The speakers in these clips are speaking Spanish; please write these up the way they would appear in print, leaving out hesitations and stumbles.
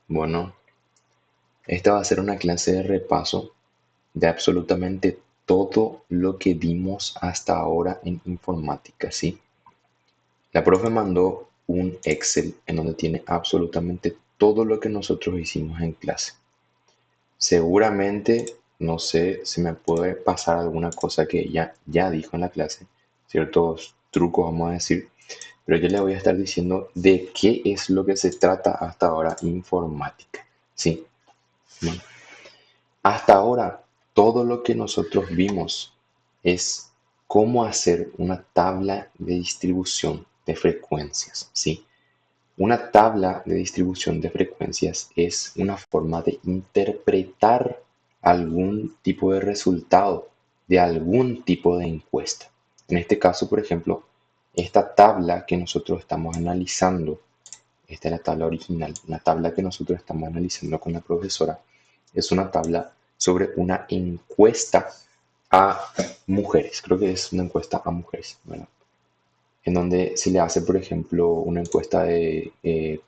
Bueno, esta va a ser una clase de repaso de absolutamente todo lo que vimos hasta ahora en informática, ¿sí? La profe mandó un Excel en donde tiene absolutamente todo lo que nosotros hicimos en clase. Seguramente, no sé, se me puede pasar alguna cosa que ella ya dijo en la clase, ciertos trucos, vamos a decir, pero yo le voy a estar diciendo de qué es lo que se trata hasta ahora informática, ¿sí? Bueno, hasta ahora, todo lo que nosotros vimos es cómo hacer una tabla de distribución de frecuencias, ¿sí? Una tabla de distribución de frecuencias es una forma de interpretar algún tipo de resultado de algún tipo de encuesta. En este caso, por ejemplo, esta tabla que nosotros estamos analizando, esta es la tabla original, la tabla que nosotros estamos analizando con la profesora, es una tabla sobre una encuesta a mujeres. Creo que es una encuesta a mujeres, ¿verdad? En donde se le hace, por ejemplo, una encuesta de qué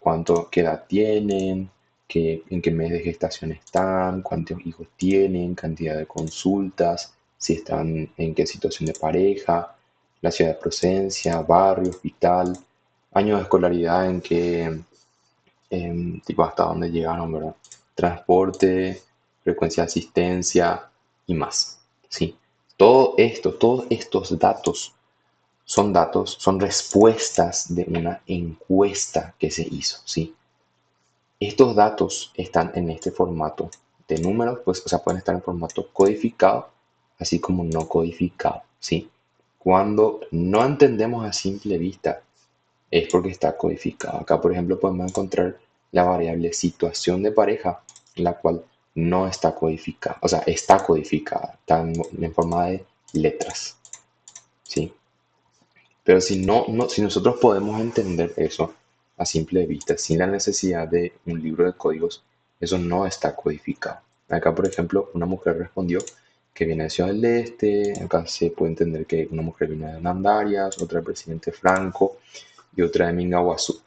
edad tienen, en qué mes de gestación están, cuántos hijos tienen, cantidad de consultas, si están en qué situación de pareja, la ciudad de procedencia, barrio, hospital, año de escolaridad en que, tipo hasta dónde llegaron, ¿verdad? Transporte, frecuencia de asistencia y más, ¿sí? Todo esto, todos estos datos, son respuestas de una encuesta que se hizo, ¿sí? Estos datos están en este formato de números, pues, o sea, pueden estar en formato codificado, así como no codificado, ¿sí? Cuando no entendemos a simple vista, es porque está codificado. Acá, por ejemplo, podemos encontrar la variable situación de pareja, la cual no está codificada, o sea, está codificada, está en forma de letras, ¿sí? Pero si nosotros podemos entender eso a simple vista, sin la necesidad de un libro de códigos, eso no está codificado. Acá, por ejemplo, una mujer respondió que viene de Ciudad del Este. Acá se puede entender que una mujer viene de Hernandarias, otra del presidente Franco y otra de Mingaguazú.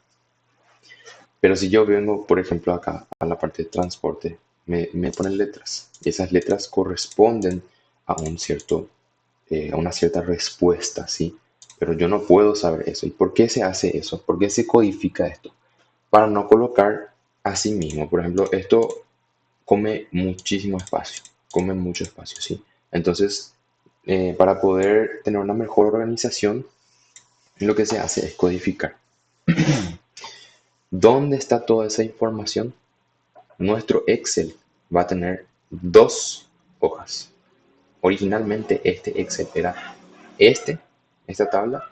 Pero si yo vengo, por ejemplo, acá a la parte de transporte, me ponen letras. Y esas letras corresponden a a una cierta respuesta, ¿sí? Pero yo no puedo saber eso. ¿Y por qué se hace eso? ¿Por qué se codifica esto? Para no colocar a sí mismo. Por ejemplo, esto come muchísimo espacio, come mucho espacio, ¿sí? Entonces, para poder tener una mejor organización, lo que se hace es codificar. ¿Dónde está toda esa información? Nuestro Excel va a tener dos hojas. Originalmente este Excel era este, esta tabla,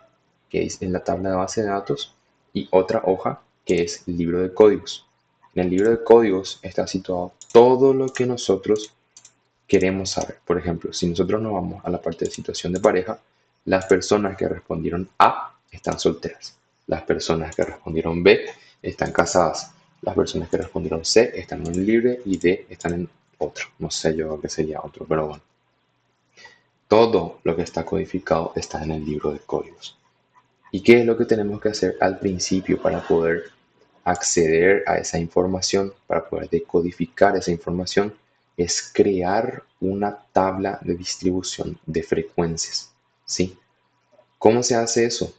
que es en la tabla de base de datos, y otra hoja que es el libro de códigos. En el libro de códigos está situado todo lo que nosotros queremos saber. Por ejemplo, si nosotros nos vamos a la parte de situación de pareja, las personas que respondieron A están solteras. Las personas que respondieron B están casadas. Las personas que respondieron C están en libre y D están en otro. No sé yo qué sería otro, pero bueno. Todo lo que está codificado está en el libro de códigos. ¿Y qué es lo que tenemos que hacer al principio para poder acceder a esa información, para poder decodificar esa información? Es crear una tabla de distribución de frecuencias, ¿sí? ¿Cómo se hace eso?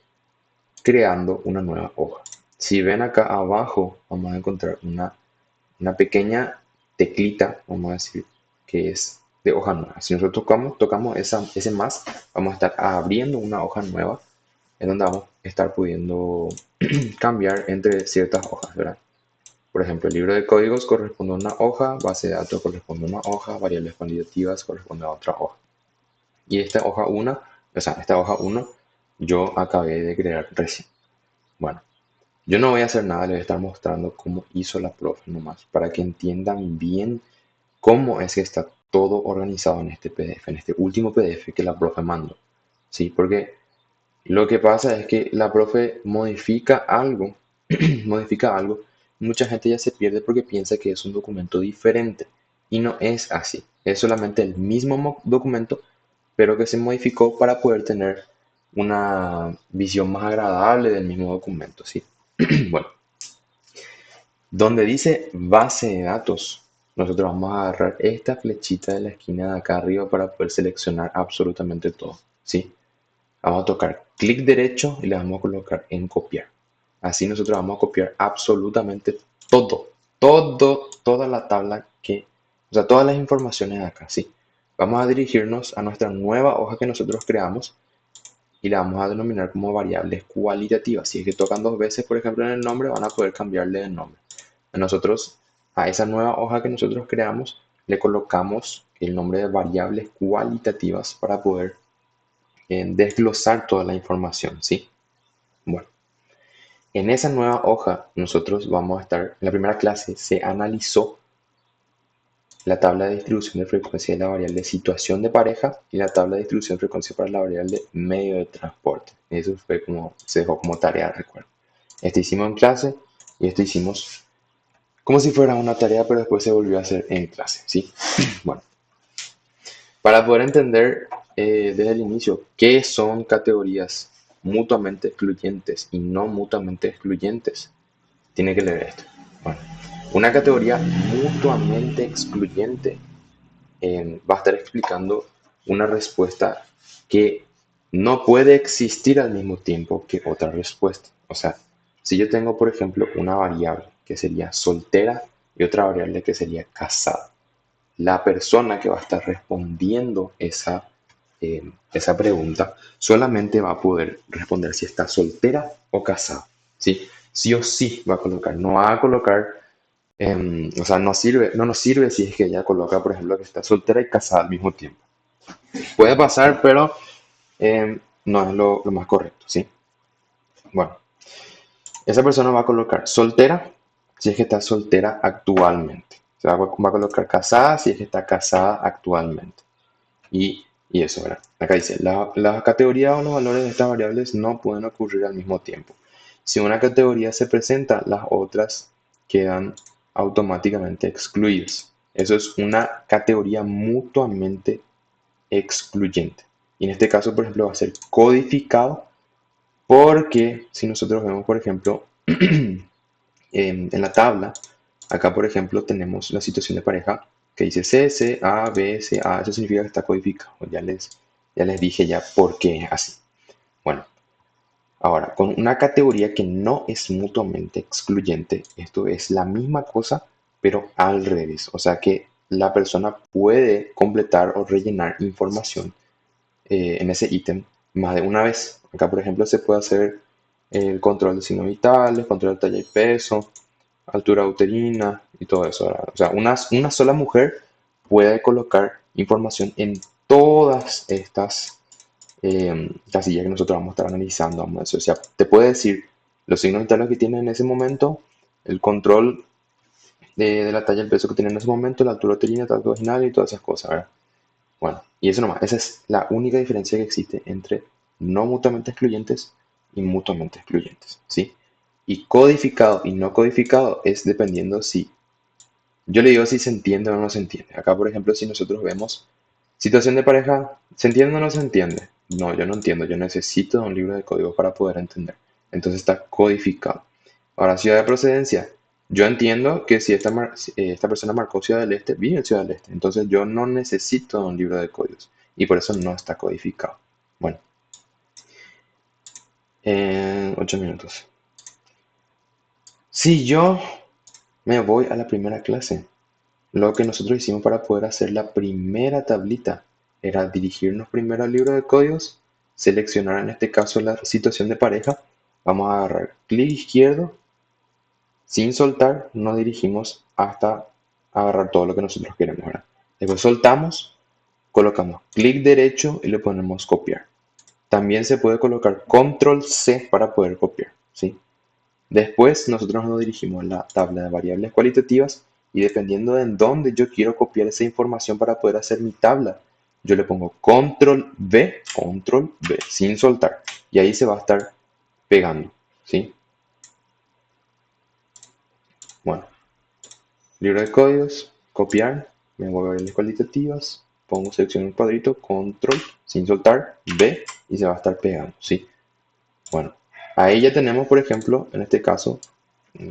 Creando una nueva hoja. Si ven acá abajo, vamos a encontrar una pequeña teclita, vamos a decir, que es de hoja nueva. Si nosotros tocamos ese más, vamos a estar abriendo una hoja nueva en donde vamos a estar pudiendo cambiar entre ciertas hojas, ¿verdad? Por ejemplo, el libro de códigos corresponde a una hoja, base de datos corresponde a una hoja, variables cuantitativas corresponde a otra hoja. Y esta hoja 1, o sea, esta hoja 1 yo acabé de crear recién. Bueno, yo no voy a hacer nada, les voy a estar mostrando cómo hizo la profe nomás, para que entiendan bien cómo es que está todo organizado en este PDF, en este último PDF que la profe mandó. Sí, porque lo que pasa es que la profe modifica algo, modifica algo, mucha gente ya se pierde porque piensa que es un documento diferente y no es así. Es solamente el mismo documento, pero que se modificó para poder tener una visión más agradable del mismo documento, ¿sí? Bueno, Donde dice base de datos, nosotros vamos a agarrar esta flechita de la esquina de acá arriba para poder seleccionar absolutamente todo, ¿sí? Vamos a tocar clic derecho y le vamos a colocar en copiar. Así nosotros vamos a copiar absolutamente todo, toda la tabla o sea, todas las informaciones de acá, ¿sí? Vamos a dirigirnos a nuestra nueva hoja que nosotros creamos y la vamos a denominar como variables cualitativas. Si es que tocan dos veces, por ejemplo, en el nombre, van a poder cambiarle el nombre. Nosotros, a esa nueva hoja que nosotros creamos, le colocamos el nombre de variables cualitativas para poder desglosar toda la información, ¿sí? Bueno, en esa nueva hoja nosotros vamos a estar, en la primera clase se analizó la tabla de distribución de frecuencia de la variable situación de pareja y la tabla de distribución de frecuencia para la variable medio de transporte. Eso fue como, se dejó como tarea, recuerdo. Esto hicimos en clase y esto hicimos como si fuera una tarea, pero después se volvió a hacer en clase, ¿sí? Bueno, para poder entender desde el inicio qué son categorías mutuamente excluyentes y no mutuamente excluyentes, tiene que leer esto. Bueno, una categoría mutuamente excluyente va a estar explicando una respuesta que no puede existir al mismo tiempo que otra respuesta. O sea, si yo tengo, por ejemplo, una variable que sería soltera y otra variable que sería casada, la persona que va a estar respondiendo esa pregunta solamente va a poder responder si está soltera o casada. ¿Sí? Sí o sí va a colocar, no va a colocar, o sea, no nos sirve si es que ella coloca, por ejemplo, que está soltera y casada al mismo tiempo. Puede pasar, pero no es lo más correcto, ¿sí? Bueno, esa persona va a colocar soltera si es que está soltera actualmente. Se va a colocar casada si es que está casada actualmente. Y eso, ¿verdad? Acá dice, la categoría o los valores de estas variables no pueden ocurrir al mismo tiempo. Si una categoría se presenta, las otras quedan automáticamente excluidas. Eso es una categoría mutuamente excluyente. Y en este caso, por ejemplo, va a ser codificado porque si nosotros vemos, por ejemplo, en la tabla, acá por ejemplo tenemos la situación de pareja que dice C, C, A, B, C, A. Eso significa que está codificado. Ya les dije ya por qué es así. Bueno, ahora, con una categoría que no es mutuamente excluyente, esto es la misma cosa, pero al revés. O sea que la persona puede completar o rellenar información en ese ítem más de una vez. Acá, por ejemplo, se puede hacer el control de signos vitales, control de talla y peso, altura uterina y todo eso, ¿verdad? O sea, una sola mujer puede colocar información en todas estas casillas que nosotros vamos a estar analizando. Vamos a decir. O sea, te puede decir los signos vitales que tiene en ese momento, el control de la talla y el peso que tiene en ese momento, la altura uterina, talla vaginal y todas esas cosas, ¿verdad? Bueno, y eso nomás, esa es la única diferencia que existe entre no mutuamente excluyentes y mutuamente excluyentes, ¿sí? Y codificado y no codificado es dependiendo si, yo le digo si se entiende o no se entiende. Acá, por ejemplo, si nosotros vemos situación de pareja, ¿se entiende o no se entiende? No, yo no entiendo, yo necesito un libro de código para poder entender. Entonces está codificado. Ahora, ciudad de procedencia. Yo entiendo que si esta persona marcó Ciudad del Este, vive en Ciudad del Este. Entonces yo no necesito un libro de códigos. Y por eso no está codificado. Bueno, 8 minutos. Si yo me voy a la primera clase, lo que nosotros hicimos para poder hacer la primera tablita era dirigirnos primero al libro de códigos, seleccionar en este caso la situación de pareja. Vamos a agarrar clic izquierdo. Sin soltar, nos dirigimos hasta agarrar todo lo que nosotros queremos, ¿verdad? Después soltamos, colocamos clic derecho y le ponemos copiar. También se puede colocar control C para poder copiar, ¿sí? Después nosotros nos dirigimos a la tabla de variables cualitativas y dependiendo de en dónde yo quiero copiar esa información para poder hacer mi tabla, yo le pongo control V, sin soltar. Y ahí se va a estar pegando, ¿sí? Bueno, libro de códigos, copiar, me voy a variables cualitativas, pongo selección en un cuadrito, control, sin soltar, V y se va a estar pegando, ¿sí? Bueno, ahí ya tenemos, por ejemplo, en este caso,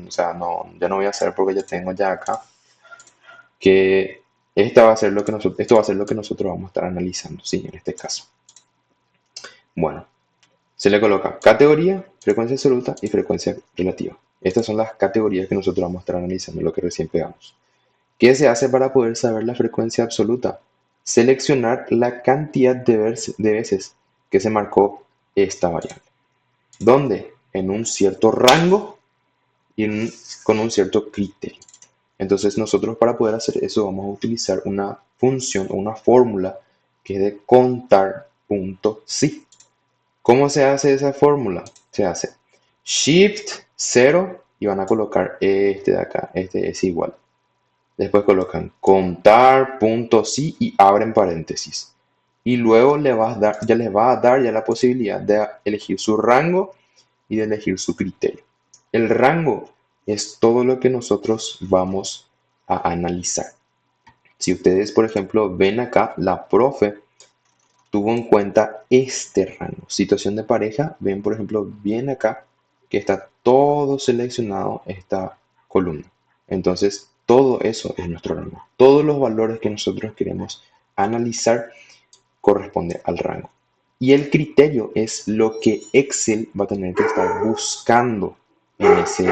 O sea, no, ya no voy a hacer porque ya tengo ya acá que esta va a ser lo que nosotros, esto va a ser lo que nosotros vamos a estar analizando, sí, en este caso. Bueno, se le coloca categoría, frecuencia absoluta y frecuencia relativa. Estas son las categorías que nosotros vamos a estar analizando, lo que recién pegamos. ¿Qué se hace para poder saber la frecuencia absoluta? Seleccionar la cantidad de veces que se marcó esta variable. ¿Dónde? En un cierto rango y con un cierto criterio. Entonces nosotros para poder hacer eso vamos a utilizar una función o una fórmula que es de contar punto sí. ¿Cómo se hace esa fórmula? Se hace shift 0 y van a colocar este de acá, este es igual. Después colocan contar punto sí y abren paréntesis. Y luego ya les va a dar ya la posibilidad de elegir su rango y de elegir su criterio. El rango es todo lo que nosotros vamos a analizar. Si ustedes, por ejemplo, ven acá, la profe tuvo en cuenta este rango. Situación de pareja, ven, por ejemplo, bien acá que está todo seleccionado esta columna. Entonces, todo eso es nuestro rango. Todos los valores que nosotros queremos analizar corresponde al rango. Y el criterio es lo que Excel va a tener que estar buscando en ese...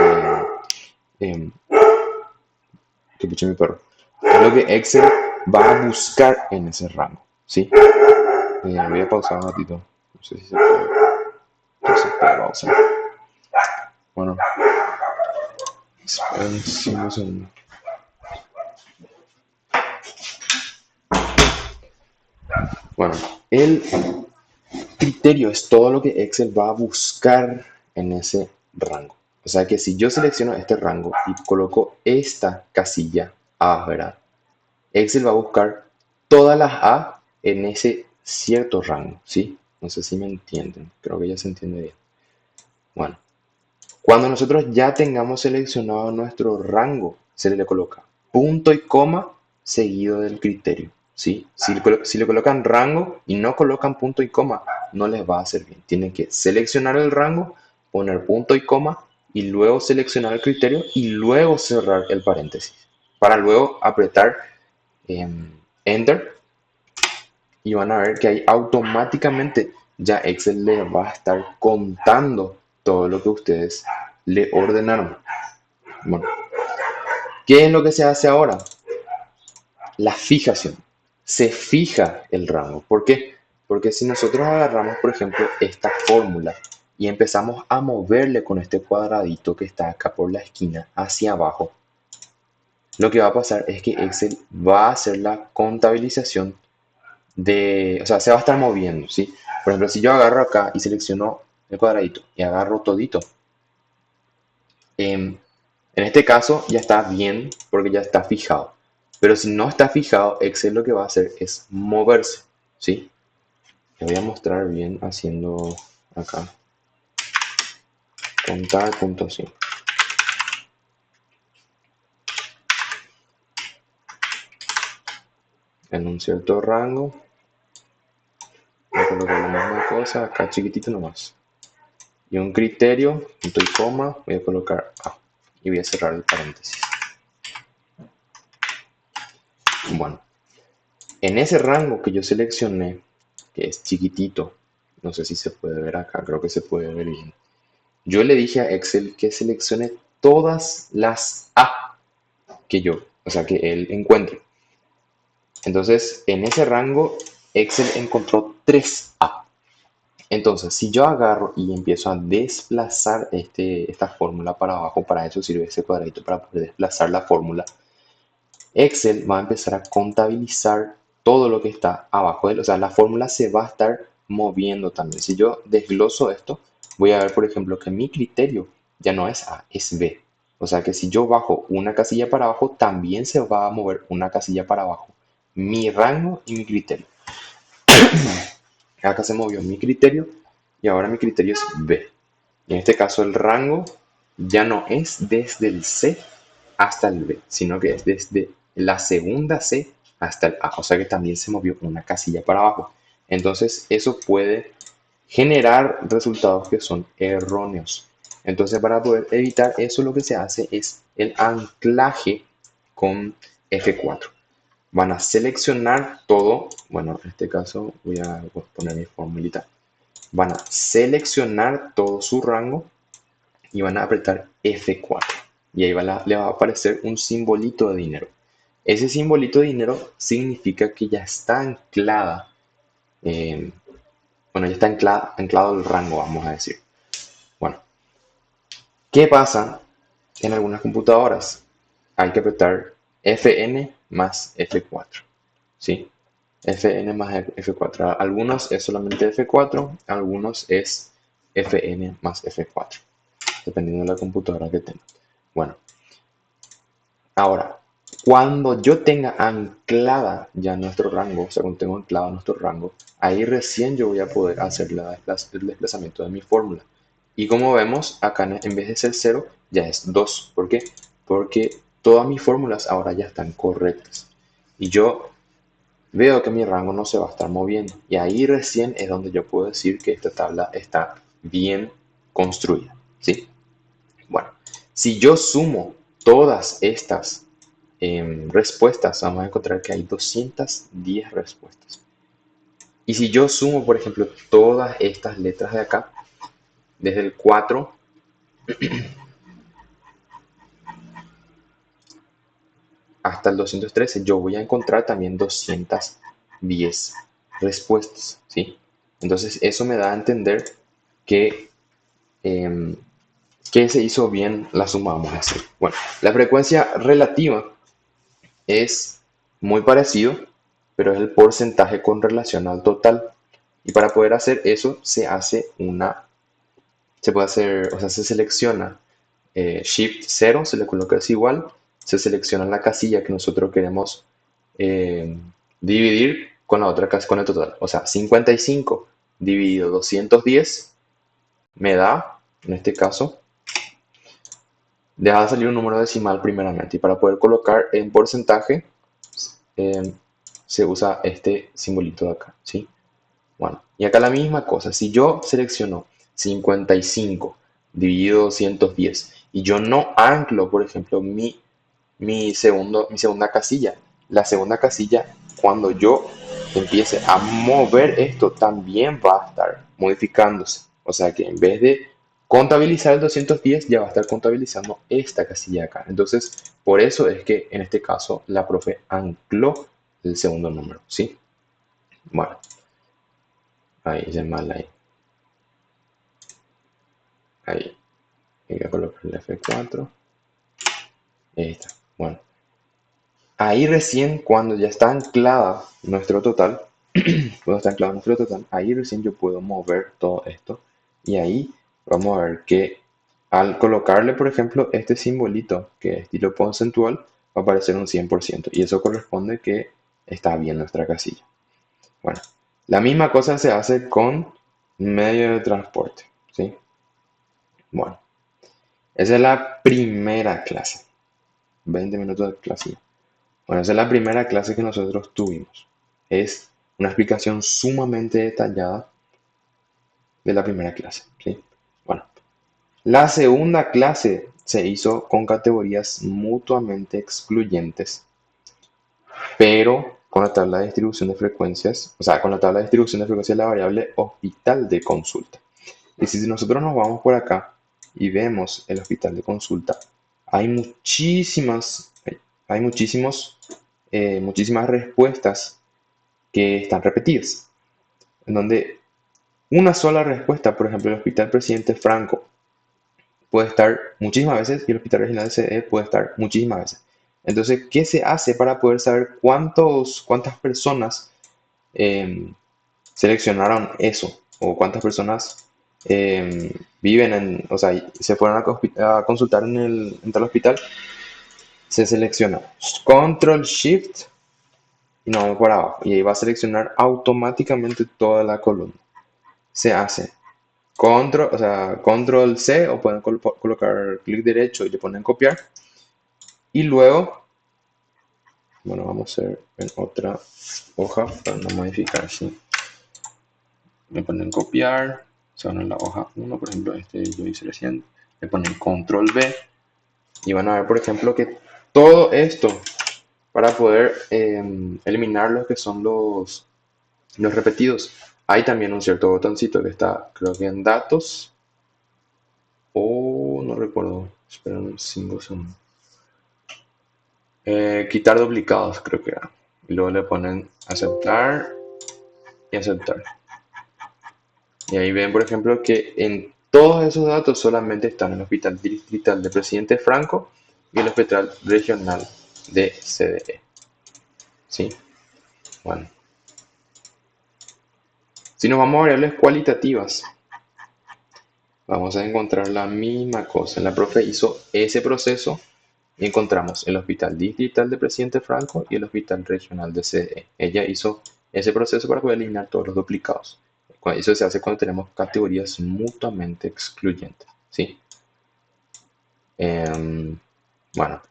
em, que piche mi perro. Es lo que Excel va a buscar en ese rango. ¿Sí? Voy a pausar un ratito. No sé si se puede. No se puede pausar. Bueno, esperen 5 segundos. Bueno, el criterio es todo lo que Excel va a buscar en ese rango. O sea que si yo selecciono este rango y coloco esta casilla A, ¿verdad? Excel va a buscar todas las A en ese cierto rango, ¿sí? No sé si me entienden, creo que ya se entiende bien. Bueno, cuando nosotros ya tengamos seleccionado nuestro rango, se le coloca punto y coma seguido del criterio, ¿sí? Si le colocan rango y no colocan punto y coma, no les va a hacer bien. Tienen que seleccionar el rango, poner punto y coma y luego seleccionar el criterio y luego cerrar el paréntesis para luego apretar Enter y van a ver que ahí automáticamente ya Excel le va a estar contando todo lo que ustedes le ordenaron. Bueno, ¿qué es lo que se hace ahora? La fijación. Se fija el rango. ¿Por qué? Porque si nosotros agarramos, por ejemplo, esta fórmula y empezamos a moverle con este cuadradito que está acá por la esquina hacia abajo, lo que va a pasar es que Excel va a hacer la contabilización o sea, se va a estar moviendo, ¿sí? Por ejemplo, si yo agarro acá y selecciono el cuadradito y agarro todito, en este caso ya está bien porque ya está fijado. Pero si no está fijado, Excel lo que va a hacer es moverse, ¿sí? Les voy a mostrar bien haciendo acá. Contar punto sí. En un cierto rango. Voy a colocar la misma cosa, acá chiquitito nomás. Y un criterio, punto y coma, voy a colocar A. Y voy a cerrar el paréntesis. Bueno, en ese rango que yo seleccioné, que es chiquitito, no sé si se puede ver acá, creo que se puede ver bien. Yo le dije a Excel que seleccione todas las A que o sea, que él encuentre. Entonces, en ese rango, Excel encontró 3A. Entonces, si yo agarro y empiezo a desplazar esta fórmula para abajo, para eso sirve ese cuadradito, para poder desplazar la fórmula, Excel va a empezar a contabilizar todo lo que está abajo de él. O sea, la fórmula se va a estar moviendo también. Si yo desgloso esto, voy a ver, por ejemplo, que mi criterio ya no es A, es B. O sea que si yo bajo una casilla para abajo, también se va a mover una casilla para abajo. Mi rango y mi criterio. Acá se movió mi criterio y ahora mi criterio es B. Y en este caso el rango ya no es desde el C hasta el B, sino que es desde la segunda C hasta el A. O sea que también se movió una casilla para abajo. Entonces eso puede generar resultados que son erróneos. Entonces, para poder evitar eso, lo que se hace es el anclaje con F4. Van a seleccionar todo. Bueno, en este caso voy a poner mi formulita. Van a seleccionar todo su rango y van a apretar F4. Y ahí le va a aparecer un simbolito de dinero. Ese simbolito de dinero significa que ya está anclada, eh, bueno, ya está anclado el rango, vamos a decir. Bueno, ¿qué pasa en algunas computadoras? Hay que apretar Fn más F4, ¿sí? Fn más F4. Algunos es solamente F4, algunos es Fn más F4, dependiendo de la computadora que tenga. Bueno, ahora, cuando yo tenga anclada ya nuestro rango, o sea, cuando tengo anclado nuestro rango, ahí recién yo voy a poder hacer el desplazamiento de mi fórmula. Y como vemos, acá en vez de ser 0, ya es 2. ¿Por qué? Porque todas mis fórmulas ahora ya están correctas. Y yo veo que mi rango no se va a estar moviendo. Y ahí recién es donde yo puedo decir que esta tabla está bien construida. ¿Sí? Bueno, si yo sumo todas estas respuestas, vamos a encontrar que hay 210 respuestas. Y si yo sumo, por ejemplo, todas estas letras de acá, desde el 4 hasta el 213, yo voy a encontrar también 210 respuestas, ¿sí? Entonces, eso me da a entender que, eh, que se hizo bien la suma, vamos a decir. Bueno, la frecuencia relativa es muy parecido, pero es el porcentaje con relación al total. Y para poder hacer eso, se puede hacer, o sea, se selecciona Shift 0, se le coloca desigual, se selecciona la casilla que nosotros queremos eh, dividir con la otra casilla, con el total. O sea, 55 dividido 210 me da, en este caso, deja de salir un número decimal primeramente. Y para poder colocar en porcentaje, eh, se usa este simbolito de acá, ¿sí? Bueno, y acá la misma cosa. Si yo selecciono 55 dividido 210 y yo no anclo, por ejemplo, mi segunda casilla, la segunda casilla, cuando yo empiece a mover esto, también va a estar modificándose. O sea que en vez de contabilizar el 210, ya va a estar contabilizando esta casilla acá. Entonces, por eso es que en este caso la profe ancló el segundo número, ¿sí? Bueno, ahí es mal ahí. Ahí. Voy a colocar el F4. Ahí está. Bueno, ahí recién cuando ya está anclada nuestro total, cuando está anclado nuestro total, ahí recién yo puedo mover todo esto. Y ahí vamos a ver que al colocarle, por ejemplo, este simbolito que es estilo porcentual, va a aparecer un 100%. Y eso corresponde que está bien nuestra casilla. Bueno, la misma cosa se hace con medio de transporte, ¿sí? Bueno, esa es la primera clase. 20 minutos de clase. Bueno, esa es la primera clase que nosotros tuvimos. Es una explicación sumamente detallada de la primera clase, ¿sí? Bueno, la segunda clase se hizo con categorías mutuamente excluyentes, pero con la tabla de distribución de frecuencias, o sea, con la tabla de distribución de frecuencias de la variable hospital de consulta. Y si nosotros nos vamos por acá y vemos el hospital de consulta, hay muchísimas respuestas que están repetidas, en donde una sola respuesta, por ejemplo, el Hospital Presidente Franco, puede estar muchísimas veces y el Hospital Regional CE puede estar muchísimas veces. Entonces, ¿qué se hace para poder saber cuántas personas eh, seleccionaron eso? O cuántas personas viven o sea, se fueron a consultar en tal hospital. Se selecciona Control Shift y nos vamos para abajo. Y ahí va a seleccionar automáticamente toda la columna. Se hace control, o sea, control C o pueden colocar clic derecho y le ponen copiar. Y luego, bueno, vamos a hacer en otra hoja para no modificar, ¿sí? Me ponen copiar, se van en la hoja 1, por ejemplo, este yo hice recién, le ponen control V y van a ver, por ejemplo, que todo esto para poder eliminar lo que son los repetidos. Hay también un cierto botoncito que está, creo que en datos, o no recuerdo, esperen 5 segundos. Quitar duplicados, creo que era. Y luego le ponen aceptar y aceptar. Y ahí ven, por ejemplo, que en todos esos datos solamente están el Hospital Distrital de Presidente Franco y el Hospital Regional de CDE. ¿Sí? Bueno. Si nos vamos a variables cualitativas, vamos a encontrar la misma cosa. La profe hizo ese proceso y encontramos el Hospital Distrital de Presidente Franco y el Hospital Regional de CDE. Ella hizo ese proceso para poder eliminar todos los duplicados. Eso se hace cuando tenemos categorías mutuamente excluyentes. ¿Sí? Bueno,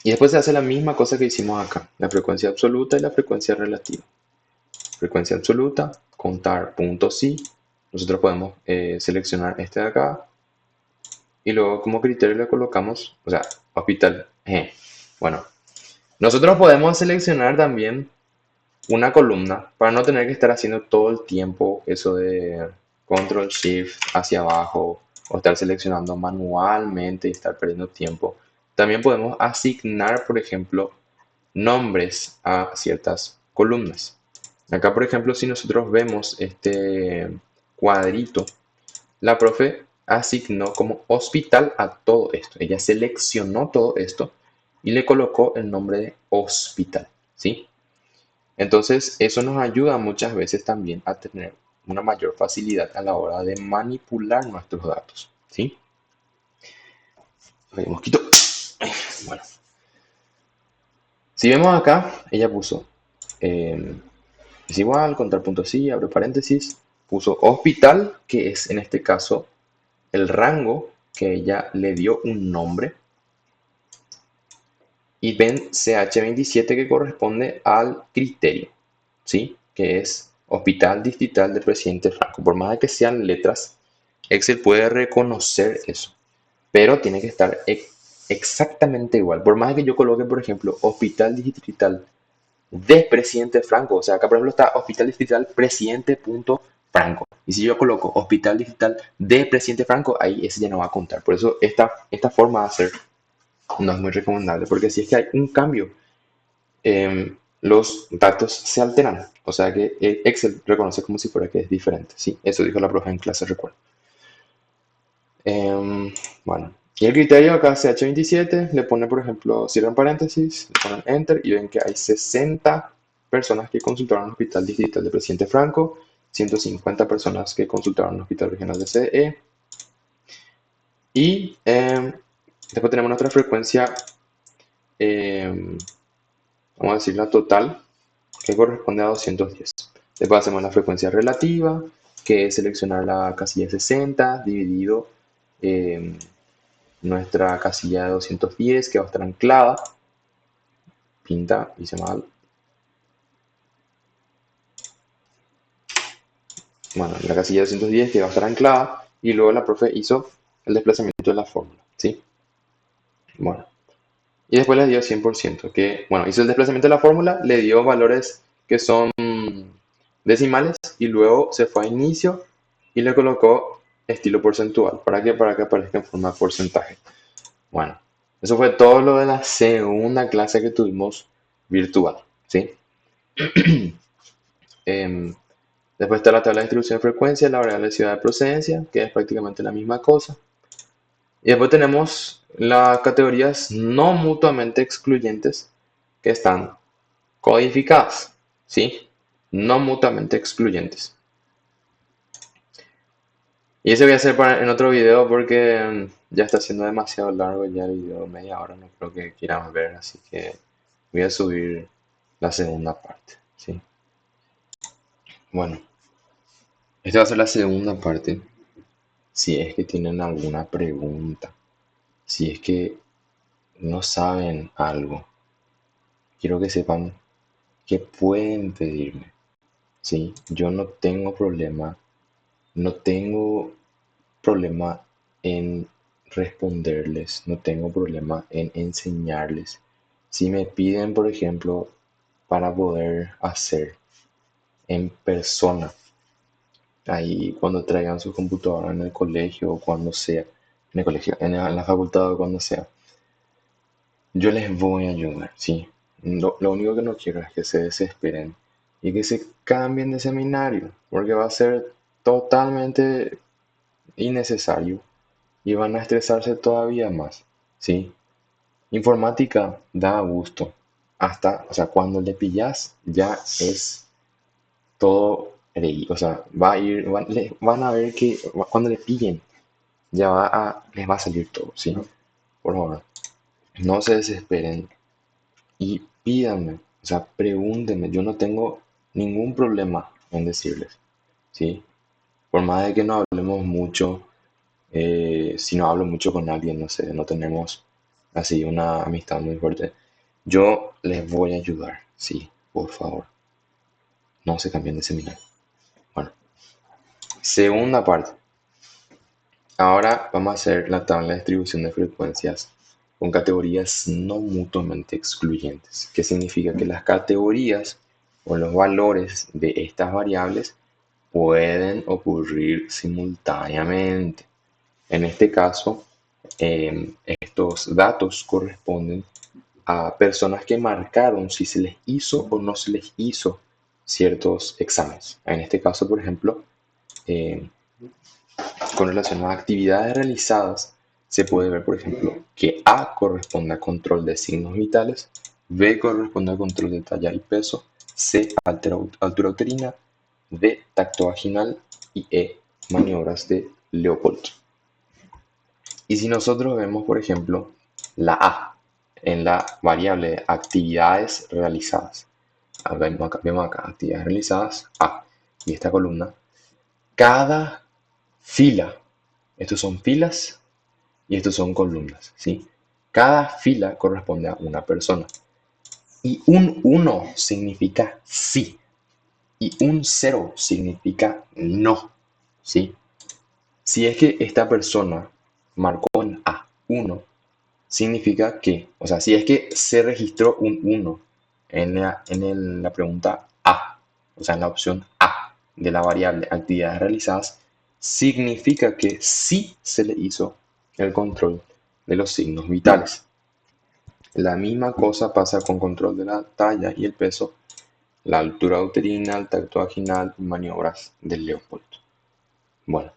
y después se hace la misma cosa que hicimos acá, la frecuencia absoluta y la frecuencia relativa. Frecuencia absoluta, contar puntos sí. Nosotros podemos seleccionar este de acá y luego como criterio le colocamos, o sea, hospital. Bueno, nosotros podemos seleccionar también una columna para no tener que estar haciendo todo el tiempo eso de control shift hacia abajo o estar seleccionando manualmente y estar perdiendo tiempo. También podemos asignar, por ejemplo, nombres a ciertas columnas. Acá, por ejemplo, si nosotros vemos este cuadrito, la profe asignó como hospital a todo esto. Ella seleccionó todo esto y le colocó el nombre de hospital, ¿sí? Entonces, eso nos ayuda muchas veces también a tener una mayor facilidad a la hora de manipular nuestros datos, ¿sí? Ay, mosquito. Bueno, si vemos acá, ella puso eh, es igual, contar puntos sí, abre paréntesis, puso hospital, que es en este caso el rango que ella le dio un nombre, y ven CH27 que corresponde al criterio, ¿sí? Que es Hospital Distrital de Presidente Franco. Por más de que sean letras, Excel puede reconocer eso, pero tiene que estar exactamente igual. Por más de que yo coloque, por ejemplo, Hospital Distrital de Presidente Franco. O sea, acá por ejemplo está Hospital Distrital Presidente.Franco. Y si yo coloco Hospital Distrital de Presidente Franco, ahí ese ya no va a contar. Por eso esta forma de hacer no es muy recomendable, porque si es que hay un cambio, los datos se alteran. O sea que Excel reconoce como si fuera que es diferente. Sí, eso dijo la profe en clase, recuerdo. Bueno, y el criterio acá CH27 le pone, por ejemplo, cierran paréntesis, le ponen enter y ven que hay 60 personas que consultaron el Hospital Distrital de Presidente Franco, 150 personas que consultaron el Hospital Regional de CE y después tenemos nuestra frecuencia, em, vamos a decir la total, que corresponde a 210. Después hacemos la frecuencia relativa, que es seleccionar la casilla 60 dividido nuestra casilla de 210 que va a estar anclada. Pinta, hice mal. Bueno, la casilla de 210 que va a estar anclada. Y luego la profe hizo el desplazamiento de la fórmula. ¿Sí? Bueno. Y después le dio 100%. Que, bueno, hizo el desplazamiento de la fórmula, le dio valores que son decimales. Y luego se fue a inicio y le colocó estilo porcentual. ¿Para qué? Para que aparezca en forma de porcentaje. Bueno, eso fue todo lo de la segunda clase que tuvimos virtual, ¿sí? Em, Después está la tabla de distribución de frecuencia, la variable de ciudad de procedencia, que es prácticamente la misma cosa. Y después tenemos las categorías no mutuamente excluyentes que están codificadas, ¿sí? No mutuamente excluyentes. Y eso voy a hacer en otro video porque ya está siendo demasiado largo ya el video, media hora, no creo que quieran ver, así que voy a subir la segunda parte, ¿sí? Bueno, esta va a ser la segunda parte. Si es que tienen alguna pregunta, si es que no saben algo, quiero que sepan que pueden pedirme, ¿sí? Yo no tengo problema en responderles, no tengo problema en enseñarles. Si me piden, por ejemplo, para poder hacer en persona, ahí cuando traigan su computadora en el colegio o cuando sea, en el colegio, en la facultad o cuando sea, yo les voy a ayudar, sí. Lo único que no quiero es que se desesperen y que se cambien de seminario, porque va a ser totalmente innecesario y van a estresarse todavía más, ¿sí? Informática da gusto. Hasta, o sea, cuando le pillas ya es todo reír. O sea, va a ir, van a ver que cuando le pillen ya les va a salir todo, ¿sí? Por favor, no se desesperen y pídanme, o sea, pregúntenme. Yo no tengo ningún problema en decirles, ¿sí? Por más de que no hablemos mucho, si no hablo mucho con alguien, no sé, no tenemos así una amistad muy fuerte, yo les voy a ayudar, sí, por favor, no se cambien de seminario. Bueno, segunda parte. Ahora vamos a hacer la tabla de distribución de frecuencias con categorías no mutuamente excluyentes, que significa que las categorías o los valores de estas variables pueden ocurrir simultáneamente. En este caso, estos datos corresponden a personas que marcaron si se les hizo o no se les hizo ciertos exámenes. En este caso, por ejemplo, eh, con relación a actividades realizadas, se puede ver, por ejemplo, que A corresponde a control de signos vitales, B corresponde a control de talla y peso, C altura uterina, D tacto vaginal y E maniobras de Leopold. Y si nosotros vemos, por ejemplo, la A en la variable de actividades realizadas, vemos acá actividades realizadas, A, y esta columna, cada fila, estos son filas y estos son columnas, ¿sí? Cada fila corresponde a una persona. Y un 1 significa sí y un 0 significa no, ¿sí? Si es que esta persona marcó en A1, significa que, o sea, si es que se registró un 1 en la pregunta A, o sea, en la opción A de la variable actividades realizadas, significa que sí se le hizo el control de los signos vitales. La misma cosa pasa con control de la talla y el peso, la altura uterina, el tacto vaginal y maniobras del Leopold. Bueno,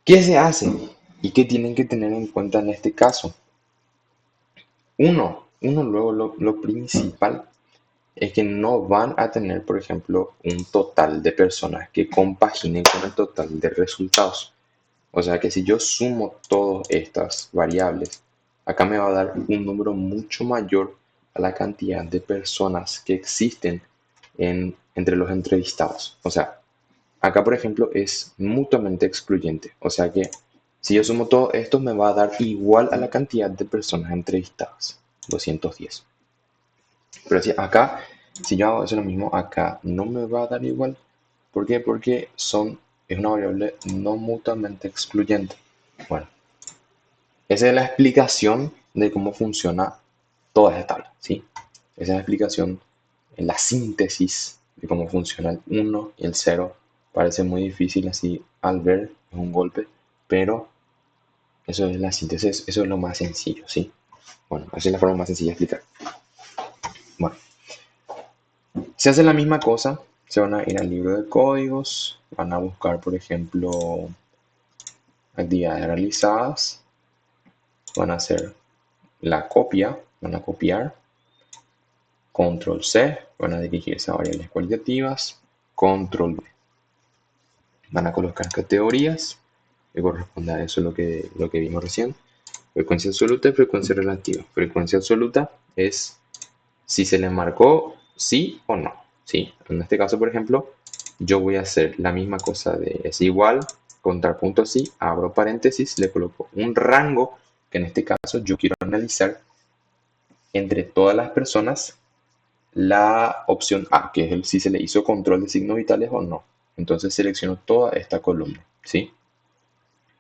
¿qué se hace y qué tienen que tener en cuenta en este caso? Uno luego lo principal es que no van a tener, por ejemplo, un total de personas que compaginen con el total de resultados. O sea que si yo sumo todas estas variables, acá me va a dar un número mucho mayor a la cantidad de personas que existen entre los entrevistados. O sea, acá, por ejemplo, es mutuamente excluyente. O sea que si yo sumo todo esto, me va a dar igual a la cantidad de personas entrevistadas, 210. Pero si acá, si yo hago eso lo mismo, acá no me va a dar igual. ¿Por qué? Porque es una variable no mutuamente excluyente. Bueno, esa es la explicación de cómo funciona toda esta tabla, ¿sí? Esa es la explicación, la síntesis de cómo funciona el 1 y el 0. Parece muy difícil así al ver, es un golpe, pero eso es la síntesis, eso es lo más sencillo, ¿sí? Bueno, esa es la forma más sencilla de explicar. Bueno, se hace la misma cosa, se van a ir al libro de códigos, van a buscar, por ejemplo, actividades realizadas, van a hacer la copia, van a copiar, control C, van a dirigirse a variables cualitativas, control V. Van a colocar categorías que corresponde a eso lo que vimos recién. Frecuencia absoluta y frecuencia relativa. Frecuencia absoluta es si se le marcó sí o no. ¿Sí? En este caso, por ejemplo, yo voy a hacer la misma cosa de es igual, contrapunto sí, abro paréntesis, le coloco un rango, que en este caso yo quiero analizar entre todas las personas la opción A, que es el si se le hizo control de signos vitales o no. Entonces selecciono toda esta columna, ¿sí?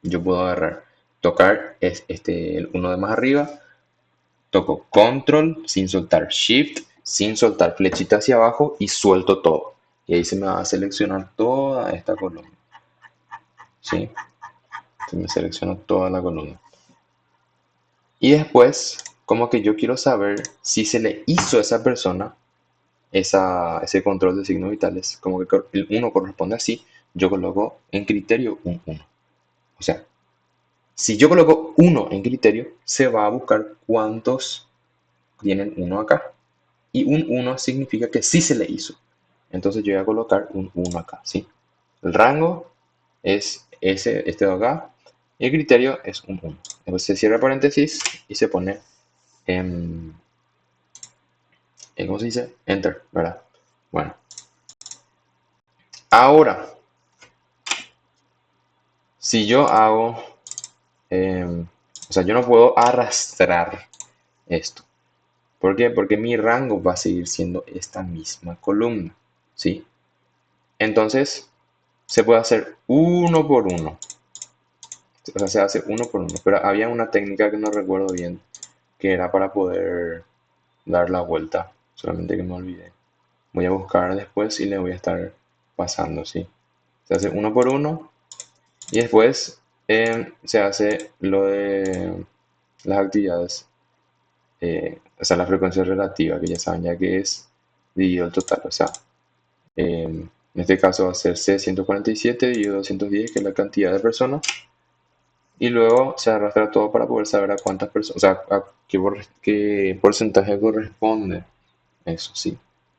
Yo puedo agarrar tocar el uno de más arriba, toco control sin soltar shift, sin soltar flechita hacia abajo y suelto todo. Y ahí se me va a seleccionar toda esta columna. ¿Sí? Se me selecciona toda la columna. Y después, como que yo quiero saber si se le hizo a esa persona ese control de signos vitales, como que el 1 corresponde así, yo coloco en criterio un 1. O sea, si yo coloco 1 en criterio, se va a buscar cuántos tienen 1 acá. Y un 1 significa que sí se le hizo. Entonces yo voy a colocar un 1 acá, ¿sí? El rango es este de acá. Y el criterio es un 1. Después se cierra paréntesis y se pone en, ¿cómo se dice? Enter, ¿verdad? Bueno, ahora, si yo hago, o sea, yo no puedo arrastrar esto. ¿Por qué? Porque mi rango va a seguir siendo esta misma columna, ¿sí? Entonces, se puede hacer uno por uno. O sea, se hace uno por uno. Pero había una técnica que no recuerdo bien, que era para poder dar la vuelta. Solamente que me olvidé. Voy a buscar después y le voy a estar pasando, ¿sí? Se hace uno por uno. Y después se hace lo de las actividades, o sea, la frecuencia relativa, que ya saben ya que es dividido el total. O sea, en este caso va a ser C147 dividido 210, que es la cantidad de personas. Y luego se arrastra todo para poder saber a cuántas personas, o sea, a qué porcentaje corresponde. Eso sí.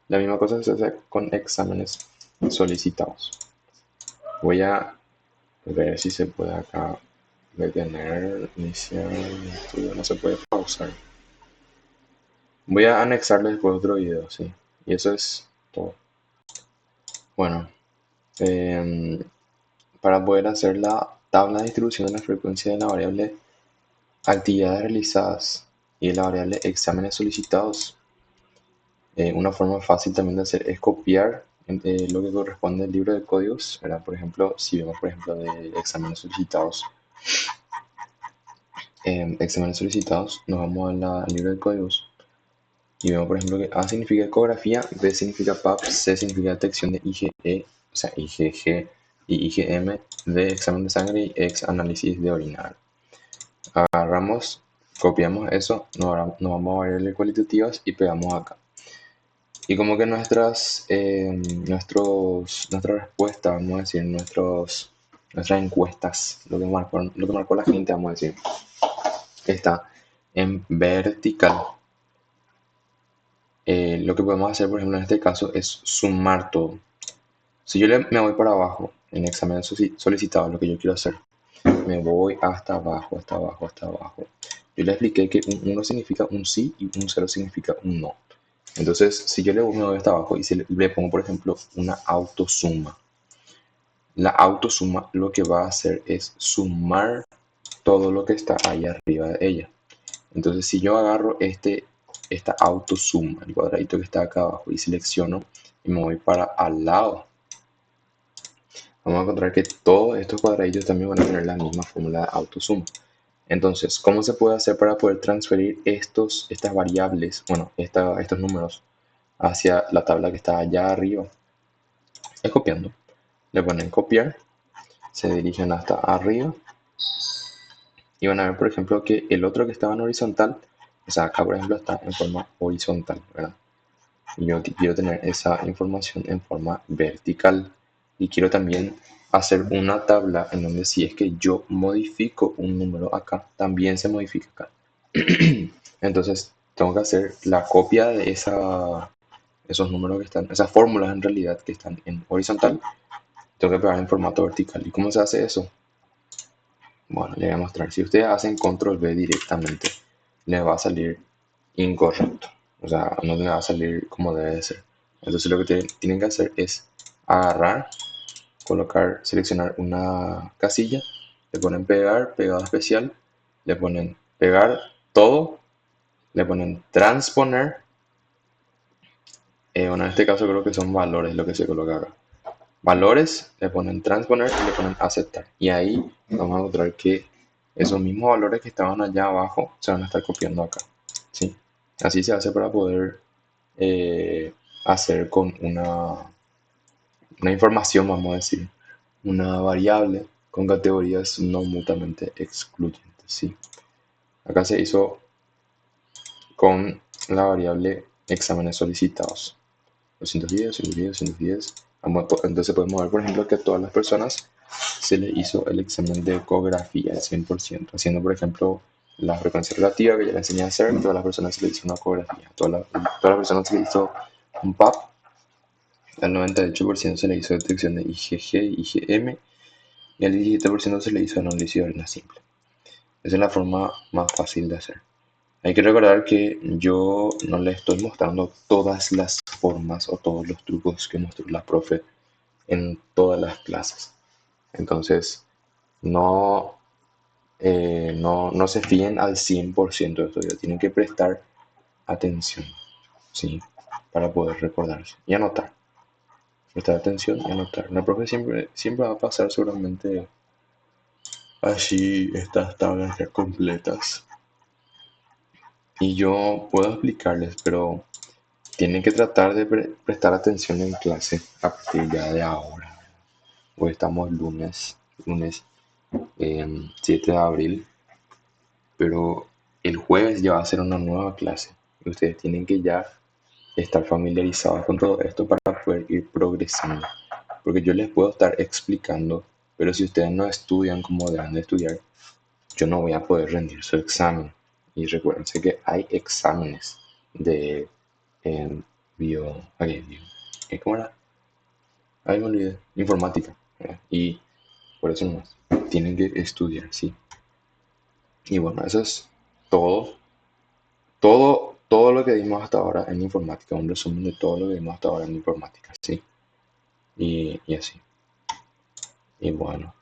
La misma cosa se hace con exámenes solicitados. Voy a ver si se puede acá detener, iniciar el estudio. No se puede pausar. Voy a anexarle después otro video, sí. Y eso es todo. Bueno, em, para poder hacer la tabla de distribución de la frecuencia de la variable actividades realizadas y de la variable exámenes solicitados, una forma fácil también de hacer es copiar lo que corresponde al libro de códigos, ¿verdad? Por ejemplo, si vemos, por ejemplo, de exámenes solicitados, nos vamos al libro de códigos y vemos, por ejemplo, que A significa ecografía, B significa PAP, C significa detección de IgE, o sea, IgG y IgM, D examen de sangre y X análisis de orina. Agarramos, copiamos eso, nos vamos a variables cualitativas y pegamos acá. Y como que nuestra respuesta, vamos a decir, nuestras encuestas, lo que marcó la gente, vamos a decir, está en vertical. Lo que podemos hacer, por ejemplo, en este caso es sumar todo. Si yo me voy para abajo en examen solicitado, lo que yo quiero hacer, me voy hasta abajo, hasta abajo, hasta abajo. Yo le expliqué que un 1 significa un sí y un 0 significa un no. Entonces, si yo me voy hasta abajo y le pongo, por ejemplo, una autosuma, la autosuma lo que va a hacer es sumar todo lo que está ahí arriba de ella. Entonces, si yo agarro esta autosuma, el cuadradito que está acá abajo, y selecciono y me voy para al lado, vamos a encontrar que todos estos cuadraditos también van a tener la misma fórmula de autosuma. Entonces, ¿cómo se puede hacer para poder transferir estas variables, bueno, estos números hacia la tabla que está allá arriba? Es copiando. Le ponen copiar, se dirigen hasta arriba y van a ver, por ejemplo, que el otro que estaba en horizontal, o sea, acá, por ejemplo, está en forma horizontal, ¿verdad? Y yo quiero tener esa información en forma vertical y quiero también hacer una tabla en donde si es que yo modifico un número acá, también se modifica acá. Entonces tengo que hacer la copia de esos números que están, esas fórmulas en realidad que están en horizontal, tengo que pegar en formato vertical. ¿Y cómo se hace eso? Bueno, le voy a mostrar. Si ustedes hacen control V directamente, les va a salir incorrecto. O sea, no les va a salir como debe de ser. Entonces lo que tienen que hacer es agarrar, seleccionar una casilla, le ponen pegar, pegada especial, le ponen pegar todo, le ponen transponer. Bueno, en este caso creo que son valores lo que se coloca acá. Valores, le ponen transponer y le ponen aceptar. Y ahí vamos a encontrar que esos mismos valores que estaban allá abajo se van a estar copiando acá. ¿Sí? Así se hace para poder hacer con una información, vamos a decir, una variable con categorías no mutuamente excluyentes. ¿Sí? Acá se hizo con la variable exámenes solicitados. 210, 210, 210. Entonces podemos ver, por ejemplo, que a todas las personas se les hizo el examen de ecografía al 100%, haciendo, por ejemplo, la frecuencia relativa que ya le enseñé a hacer. A todas las personas se les hizo una ecografía. Todas las personas se les hizo un PAP. Al 98% se le hizo detección de IgG, IgM y al 17% se le hizo análisis de orina simple. Esa es la forma más fácil de hacer. Hay que recordar que yo no le estoy mostrando todas las formas o todos los trucos que mostró la profe en todas las clases. Entonces, no, no se fíen al 100% de esto. Ya tienen que prestar atención, ¿sí? Para poder recordarse y anotar. Prestar atención y anotar. La profe siempre va a pasar seguramente allí estas tablas ya completas. Y yo puedo explicarles, pero tienen que tratar de prestar atención en clase a partir ya de ahora. Hoy estamos lunes 7 de abril, pero el jueves ya va a ser una nueva clase. Y ustedes tienen que ya estar familiarizados con todo esto para poder ir progresando. Porque yo les puedo estar explicando, pero si ustedes no estudian como deben de estudiar, yo no voy a poder rendir su examen. Y recuérdense que hay exámenes de eh, bio, ¿cómo era? Ahí me olvidé, informática. Y por eso nomás, tienen que estudiar, sí. Y bueno, eso es todo, todo lo que vimos hasta ahora en informática, un resumen de todo lo que vimos hasta ahora en informática, sí. Y así. Y bueno,